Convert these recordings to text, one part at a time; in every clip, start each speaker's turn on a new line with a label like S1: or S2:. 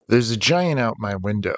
S1: There's a giant out my window.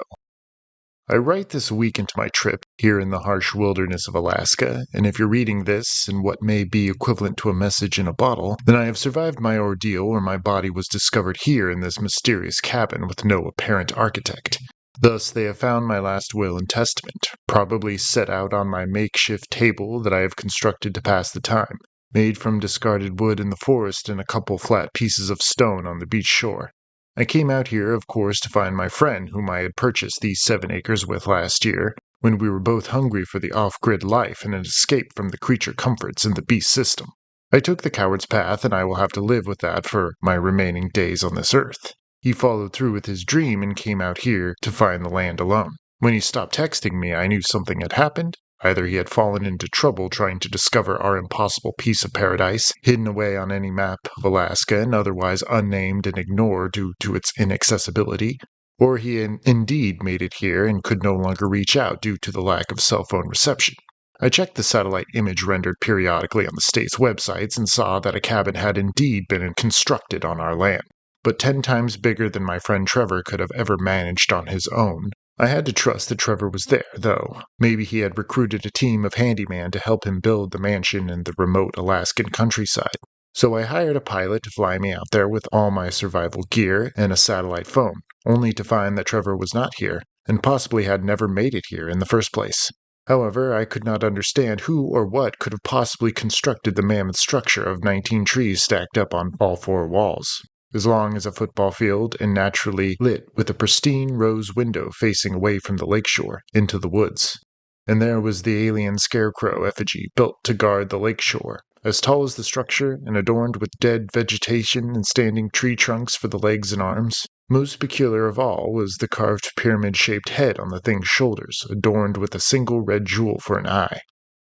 S1: I write this week into my trip here in the harsh wilderness of Alaska, and if you're reading this in what may be equivalent to a message in a bottle, then I have survived my ordeal or my body was discovered here in this mysterious cabin with no apparent architect. Thus, they have found my last will and testament, probably set out on my makeshift table that I have constructed to pass the time, made from discarded wood in the forest and a couple flat pieces of stone on the beach shore. I came out here, of course, to find my friend whom I had purchased these 7 acres with last year, when we were both hungry for the off-grid life and an escape from the creature comforts in the beast system. I took the coward's path, and I will have to live with that for my remaining days on this earth. He followed through with his dream and came out here to find the land alone. When he stopped texting me, I knew something had happened. Either he had fallen into trouble trying to discover our impossible piece of paradise, hidden away on any map of Alaska and otherwise unnamed and ignored due to its inaccessibility, or he had indeed made it here and could no longer reach out due to the lack of cell phone reception. I checked the satellite image rendered periodically on the state's websites and saw that a cabin had indeed been constructed on our land, but 10 times bigger than my friend Trevor could have ever managed on his own. I had to trust that Trevor was there, though. Maybe he had recruited a team of handymen to help him build the mansion in the remote Alaskan countryside. So I hired a pilot to fly me out there with all my survival gear and a satellite phone, only to find that Trevor was not here, and possibly had never made it here in the first place. However, I could not understand who or what could have possibly constructed the mammoth structure of 19 trees stacked up on all 4 walls, as long as a football field and naturally lit with a pristine rose window facing away from the lakeshore into the woods. And there was the alien scarecrow effigy built to guard the lakeshore, as tall as the structure and adorned with dead vegetation and standing tree trunks for the legs and arms. Most peculiar of all was the carved pyramid-shaped head on the thing's shoulders, adorned with a single red jewel for an eye.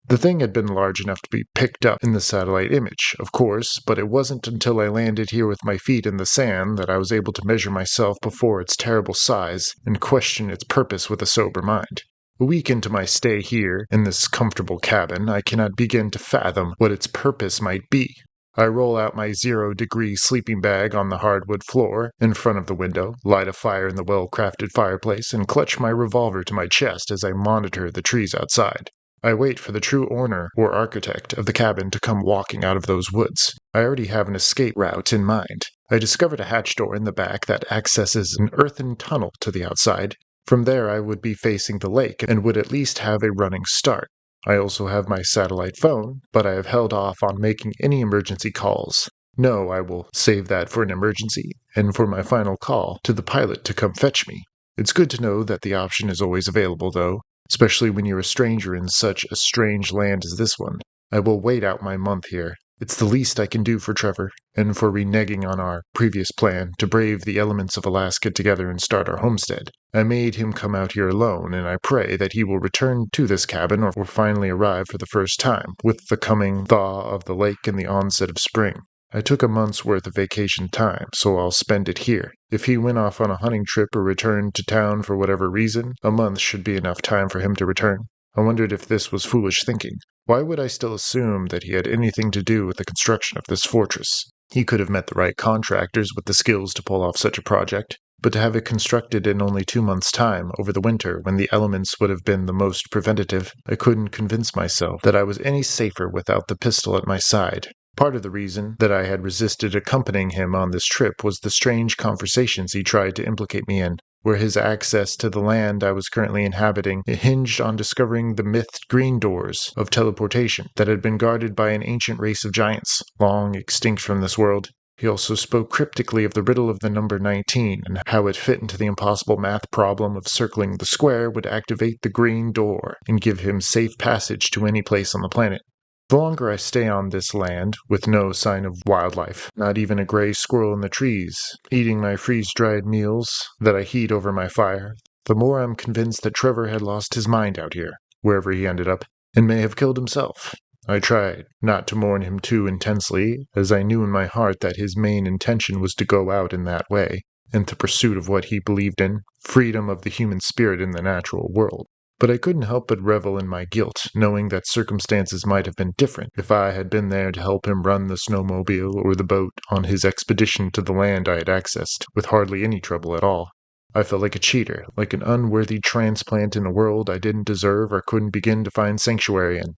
S1: The thing had been large enough to be picked up in the satellite image, of course, but it wasn't until I landed here with my feet in the sand that I was able to measure myself before its terrible size and question its purpose with a sober mind. A week into my stay here, in this comfortable cabin, I cannot begin to fathom what its purpose might be. I roll out my 0-degree sleeping bag on the hardwood floor in front of the window, light a fire in the well-crafted fireplace, and clutch my revolver to my chest as I monitor the trees outside. I wait for the true owner or architect of the cabin to come walking out of those woods. I already have an escape route in mind. I discovered a hatch door in the back that accesses an earthen tunnel to the outside. From there I would be facing the lake and would at least have a running start. I also have my satellite phone, but I have held off on making any emergency calls. No, I will save that for an emergency, and for my final call to the pilot to come fetch me. It's good to know that the option is always available, though, especially when you're a stranger in such a strange land as this one. I will wait out my month here. It's the least I can do for Trevor, and for reneging on our previous plan to brave the elements of Alaska together and start our homestead. I made him come out here alone, and I pray that he will return to this cabin or finally arrive for the first time, with the coming thaw of the lake and the onset of spring. I took a month's worth of vacation time, so I'll spend it here. If he went off on a hunting trip or returned to town for whatever reason, a month should be enough time for him to return. I wondered if this was foolish thinking. Why would I still assume that he had anything to do with the construction of this fortress? He could have met the right contractors with the skills to pull off such a project, but to have it constructed in only 2 months' time, over the winter, when the elements would have been the most preventative, I couldn't convince myself that I was any safer without the pistol at my side. Part of the reason that I had resisted accompanying him on this trip was the strange conversations he tried to implicate me in, where his access to the land I was currently inhabiting hinged on discovering the mythed green doors of teleportation that had been guarded by an ancient race of giants, long extinct from this world. He also spoke cryptically of the riddle of the number 19 and how it fit into the impossible math problem of circling the square would activate the green door and give him safe passage to any place on the planet. The longer I stay on this land, with no sign of wildlife, not even a gray squirrel in the trees, eating my freeze-dried meals that I heat over my fire, the more I'm convinced that Trevor had lost his mind out here, wherever he ended up, and may have killed himself. I tried not to mourn him too intensely, as I knew in my heart that his main intention was to go out in that way, in the pursuit of what he believed in, freedom of the human spirit in the natural world. But I couldn't help but revel in my guilt, knowing that circumstances might have been different if I had been there to help him run the snowmobile or the boat on his expedition to the land I had accessed, with hardly any trouble at all. I felt like a cheater, like an unworthy transplant in a world I didn't deserve or couldn't begin to find sanctuary in.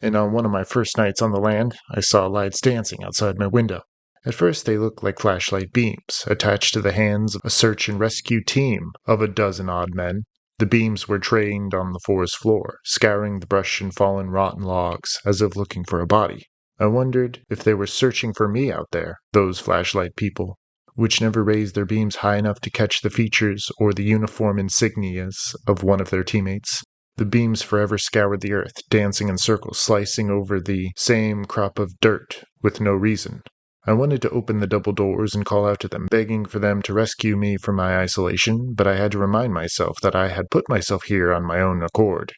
S1: And on one of my first nights on the land, I saw lights dancing outside my window. At first, they looked like flashlight beams, attached to the hands of a search and rescue team of a dozen odd men. The beams were trained on the forest floor, scouring the brush and fallen rotten logs, as if looking for a body. I wondered if they were searching for me out there, those flashlight people, which never raised their beams high enough to catch the features or the uniform insignias of one of their teammates. The beams forever scoured the earth, dancing in circles, slicing over the same crop of dirt with no reason. I wanted to open the double doors and call out to them, begging for them to rescue me from my isolation, but I had to remind myself that I had put myself here on my own accord.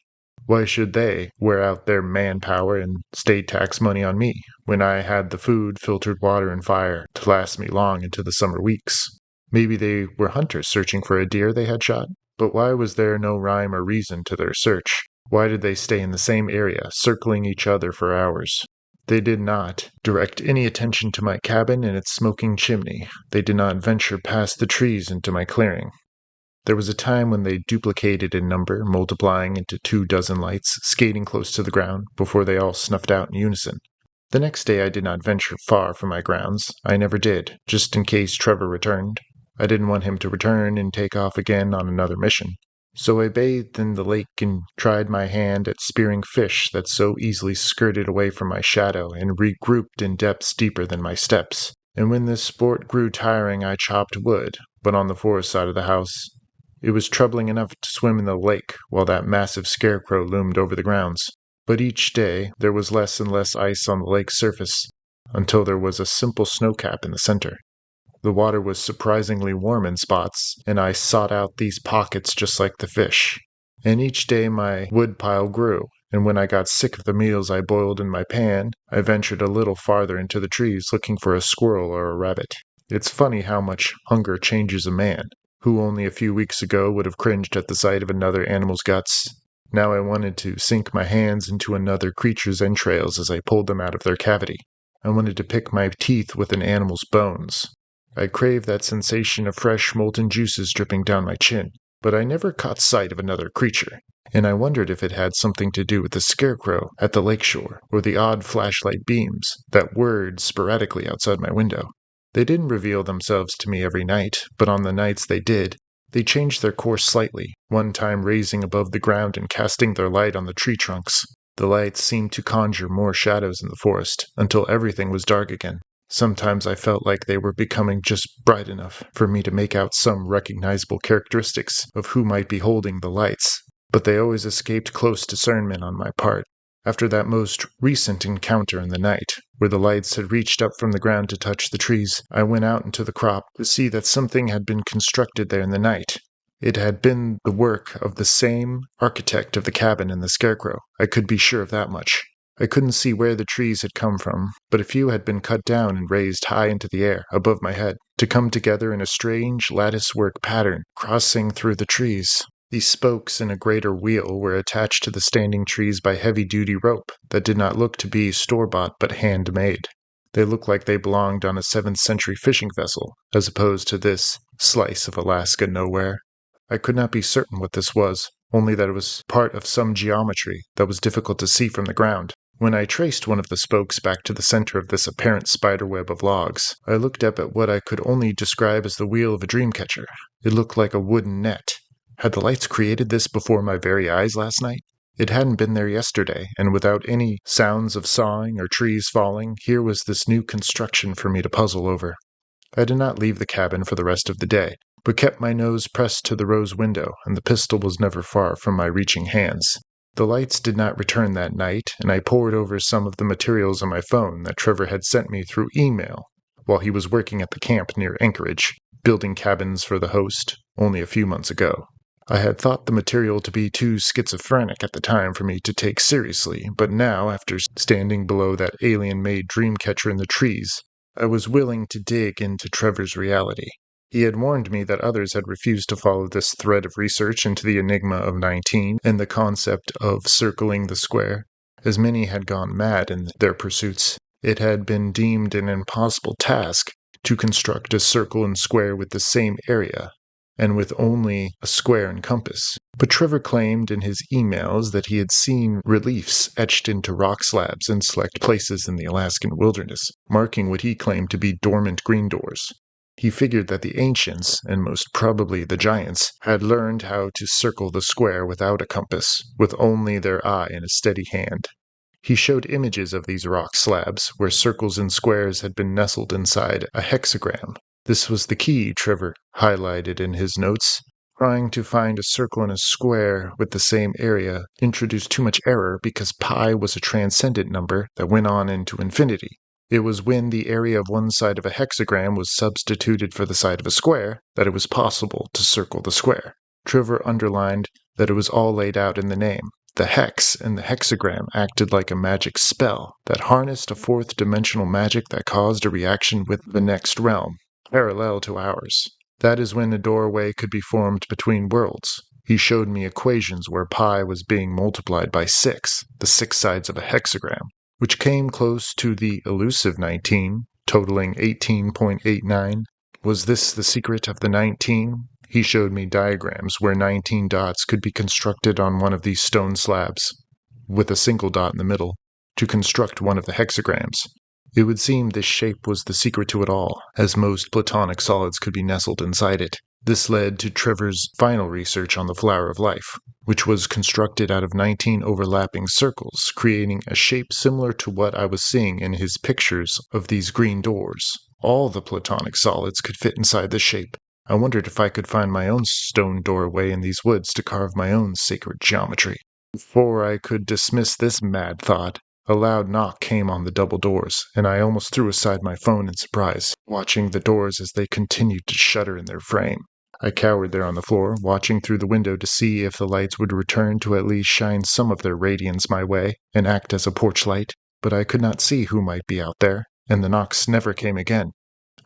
S1: Why should they wear out their manpower and state tax money on me, when I had the food, filtered water, and fire to last me long into the summer weeks? Maybe they were hunters searching for a deer they had shot? But why was there no rhyme or reason to their search? Why did they stay in the same area, circling each other for hours? They did not direct any attention to my cabin and its smoking chimney. They did not venture past the trees into my clearing. There was a time when they duplicated in number, multiplying into 24 lights, skating close to the ground, before they all snuffed out in unison. The next day I did not venture far from my grounds. I never did, just in case Trevor returned. I didn't want him to return and take off again on another mission. So I bathed in the lake and tried my hand at spearing fish that so easily skirted away from my shadow and regrouped in depths deeper than my steps. And when this sport grew tiring, I chopped wood, but on the forest side of the house. It was troubling enough to swim in the lake while that massive scarecrow loomed over the grounds. But each day there was less and less ice on the lake's surface, until there was a simple snowcap in the center. The water was surprisingly warm in spots, and I sought out these pockets just like the fish. And each day my wood pile grew, and when I got sick of the meals I boiled in my pan, I ventured a little farther into the trees looking for a squirrel or a rabbit. It's funny how much hunger changes a man, who only a few weeks ago would have cringed at the sight of another animal's guts. Now I wanted to sink my hands into another creature's entrails as I pulled them out of their cavity. I wanted to pick my teeth with an animal's bones. I craved that sensation of fresh, molten juices dripping down my chin, but I never caught sight of another creature, and I wondered if it had something to do with the scarecrow at the lakeshore, or the odd flashlight beams that whirred sporadically outside my window. They didn't reveal themselves to me every night, but on the nights they did, they changed their course slightly, one time raising above the ground and casting their light on the tree trunks. The lights seemed to conjure more shadows in the forest, until everything was dark again. Sometimes I felt like they were becoming just bright enough for me to make out some recognizable characteristics of who might be holding the lights, but they always escaped close discernment on my part. After that most recent encounter in the night, where the lights had reached up from the ground to touch the trees, I went out into the crop to see that something had been constructed there in the night. It had been the work of the same architect of the cabin and the scarecrow. I could be sure of that much. I couldn't see where the trees had come from, but a few had been cut down and raised high into the air, above my head, to come together in a strange lattice-work pattern, crossing through the trees. These spokes in a greater wheel were attached to the standing trees by heavy-duty rope that did not look to be store-bought but handmade. They looked like they belonged on a 7th-century fishing vessel, as opposed to this slice of Alaska nowhere. I could not be certain what this was, only that it was part of some geometry that was difficult to see from the ground. When I traced one of the spokes back to the center of this apparent spiderweb of logs, I looked up at what I could only describe as the wheel of a dream catcher. It looked like a wooden net. Had the lights created this before my very eyes last night? It hadn't been there yesterday, and without any sounds of sawing or trees falling, here was this new construction for me to puzzle over. I did not leave the cabin for the rest of the day, but kept my nose pressed to the rose window, and the pistol was never far from my reaching hands. The lights did not return that night, and I pored over some of the materials on my phone that Trevor had sent me through email while he was working at the camp near Anchorage, building cabins for the host, only a few months ago. I had thought the material to be too schizophrenic at the time for me to take seriously, but now, after standing below that alien-made dream catcher in the trees, I was willing to dig into Trevor's reality. He had warned me that others had refused to follow this thread of research into the enigma of 19 and the concept of circling the square, as many had gone mad in their pursuits. It had been deemed an impossible task to construct a circle and square with the same area. and with only a square and compass. But Trevor claimed in his emails that he had seen reliefs etched into rock slabs in select places in the Alaskan wilderness, marking what he claimed to be dormant green doors. He figured that the ancients, and most probably the giants, had learned how to circle the square without a compass, with only their eye and a steady hand. He showed images of these rock slabs, where circles and squares had been nestled inside a hexagram. This was the key, Trevor highlighted in his notes. Trying to find a circle and a square with the same area introduced too much error because pi was a transcendent number that went on into infinity. It was when the area of one side of a hexagram was substituted for the side of a square that it was possible to circle the square. Trevor underlined that it was all laid out in the name. The hex and the hexagram acted like a magic spell that harnessed a fourth-dimensional magic that caused a reaction with the next realm, parallel to ours. That is when a doorway could be formed between worlds. He showed me equations where pi was being multiplied by 6, the 6 sides of a hexagram, which came close to the elusive 19, totaling 18.89. Was this the secret of the 19? He showed me diagrams where 19 dots could be constructed on one of these stone slabs, with a single dot in the middle, to construct one of the hexagrams. It would seem this shape was the secret to it all, as most platonic solids could be nestled inside it. This led to Trevor's final research on the flower of life, which was constructed out of 19 overlapping circles, creating a shape similar to what I was seeing in his pictures of these green doors. All the platonic solids could fit inside this shape. I wondered if I could find my own stone doorway in these woods to carve my own sacred geometry. Before I could dismiss this mad thought, a loud knock came on the double doors, and I almost threw aside my phone in surprise, watching the doors as they continued to shudder in their frame. I cowered there on the floor, watching through the window to see if the lights would return to at least shine some of their radiance my way and act as a porch light, but I could not see who might be out there, and the knocks never came again.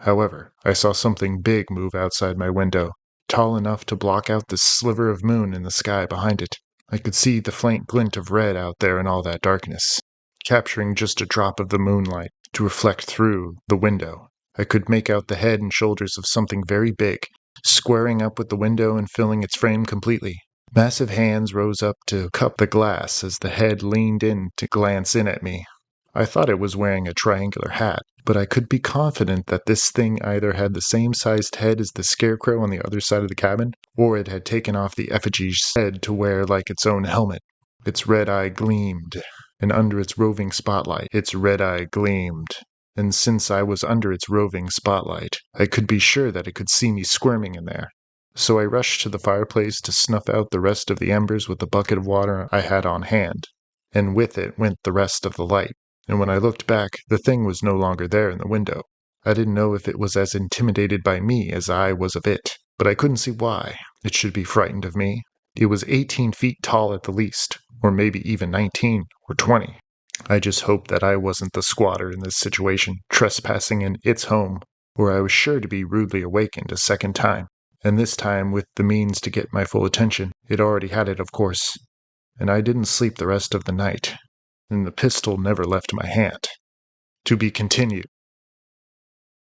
S1: However, I saw something big move outside my window, tall enough to block out the sliver of moon in the sky behind it. I could see the faint glint of red out there in all that darkness, capturing just a drop of the moonlight to reflect through the window. I could make out the head and shoulders of something very big, squaring up with the window and filling its frame completely. Massive hands rose up to cup the glass as the head leaned in to glance in at me. I thought it was wearing a triangular hat, but I could be confident that this thing either had the same sized head as the scarecrow on the other side of the cabin, or it had taken off the effigy's head to wear like its own helmet. Its red eye gleamed, and under its roving spotlight, its red eye gleamed. And since I was under its roving spotlight, I could be sure that it could see me squirming in there. So I rushed to the fireplace to snuff out the rest of the embers with the bucket of water I had on hand, and with it went the rest of the light. And when I looked back, the thing was no longer there in the window. I didn't know if it was as intimidated by me as I was of it, but I couldn't see why it should be frightened of me. It was 18 feet tall at the least, or maybe even 19 or 20. I just hoped that I wasn't the squatter in this situation, trespassing in its home, where I was sure to be rudely awakened a second time, and this time with the means to get my full attention. It already had it, of course, and I didn't sleep the rest of the night, and the pistol never left my hand. To be continued.